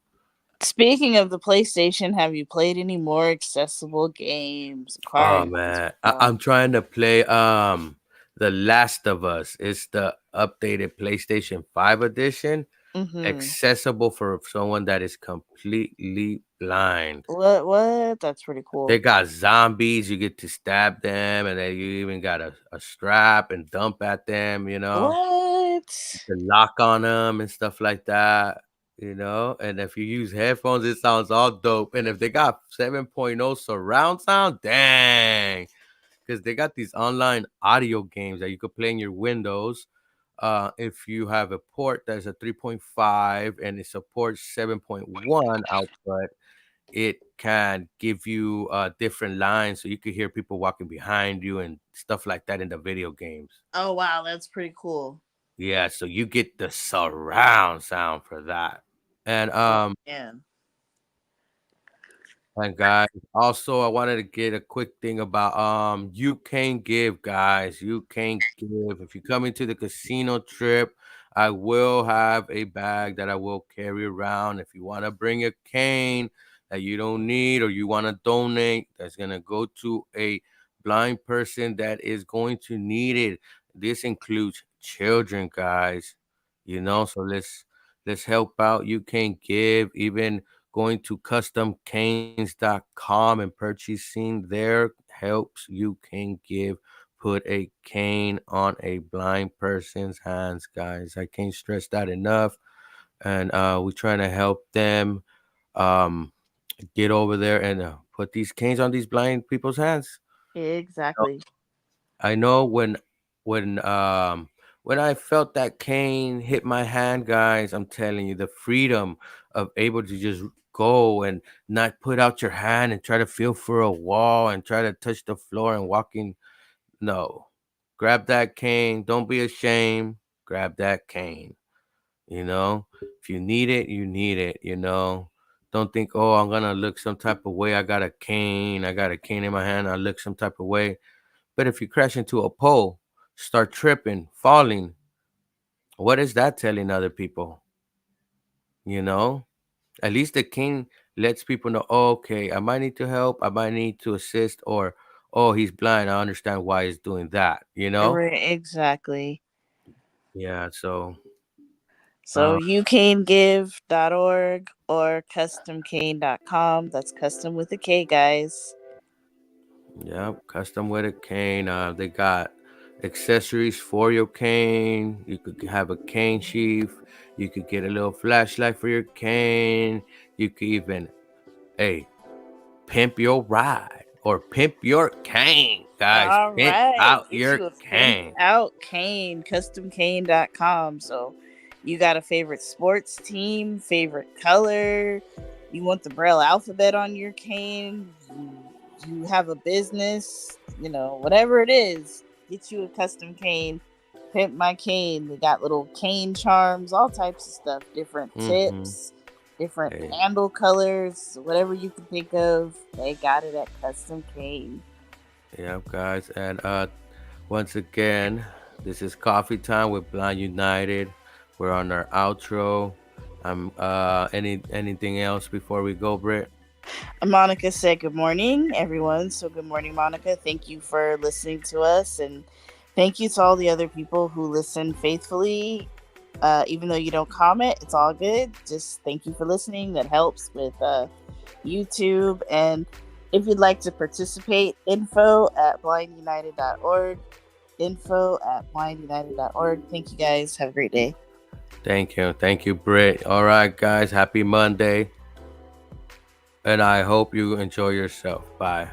Speaking of the PlayStation, have you played any more accessible games? Oh Acquiring things man. for I'm trying to play The Last of Us. It's the updated PlayStation 5 edition, Mm-hmm. accessible for someone that is completely blind. What? That's pretty They cool. got zombies. You get to stab them, and then you even got a strap and dump at them. What? To lock on them and stuff like that. And if you use headphones, it sounds all dope. And if they got 7.0 surround sound, dang, because they got these online audio games that you could play in your Windows. If you have a port that's a 3.5 and it supports 7.1 output, it can give you different lines so you could hear people walking behind you and stuff like that in the video games. Oh wow, that's pretty cool. Yeah, so you get the surround sound for that. And Man. and guys, also I wanted to get a quick thing about you can give, guys. You can give. If you come into the casino trip, I will have a bag that I will carry around. If you want to bring a cane that you don't need or you want to donate, that's gonna go to a blind person that is going to need it. This includes children, guys. So let's help out. You can give, even going to customcanes.com and purchasing there helps. You can give. Put a cane on a blind person's hands, guys. I can't stress that enough. And we're trying to help them um, get over there and put these canes on these blind people's hands. Exactly. I know when I felt that cane hit my hand, guys, I'm telling you, the freedom of able to just go and not put out your hand and try to feel for a wall and try to touch the floor and walking. No. Grab that cane. Don't be ashamed. Grab that cane. If you need it, you need it. Don't think, oh, I'm gonna look some type of way. I got a cane. I got a cane in my hand. I look some type of way. But if you crash into a pole, start tripping, falling, what is that telling other people? You know, at least the king lets people know, oh, okay, I might need to help, I might need to assist, or, oh, he's blind. I understand why he's doing that. Right, exactly. Yeah. So, So uh, youcangive.org or customcane.com. That's custom with a K, guys. yeah, custom with a cane. They got accessories for your cane. You could have a cane sheath. You could get a little flashlight for your cane. You could even, hey, pimp your ride or pimp your cane, guys. All Pimp right. out Get your you a cane. Pimp Out Cane, customcane.com. So you got a favorite sports team, favorite color, you want the Braille alphabet on your cane, you have a business, whatever it is, get you a custom cane. Pimp My Cane. They got little cane charms, all types of stuff, different tips, different Hey. handle colors, whatever you can think of. They got it at Custom Cane. Yep, guys. And once again, this is Coffee Time with Blind United. We're on our outro. Anything else before we go, Britt? Monica said good morning, everyone. So good morning, Monica. Thank you for listening to us, and thank you to all the other people who listen faithfully. Even though you don't comment, it's all good. Just thank you for listening. That helps with YouTube. And if you'd like to participate, info@blindunited.org. info@blindunited.org. Thank you, guys. Have a great day. Thank you, Britt. All right, guys. Happy Monday. And I hope you enjoy yourself. Bye.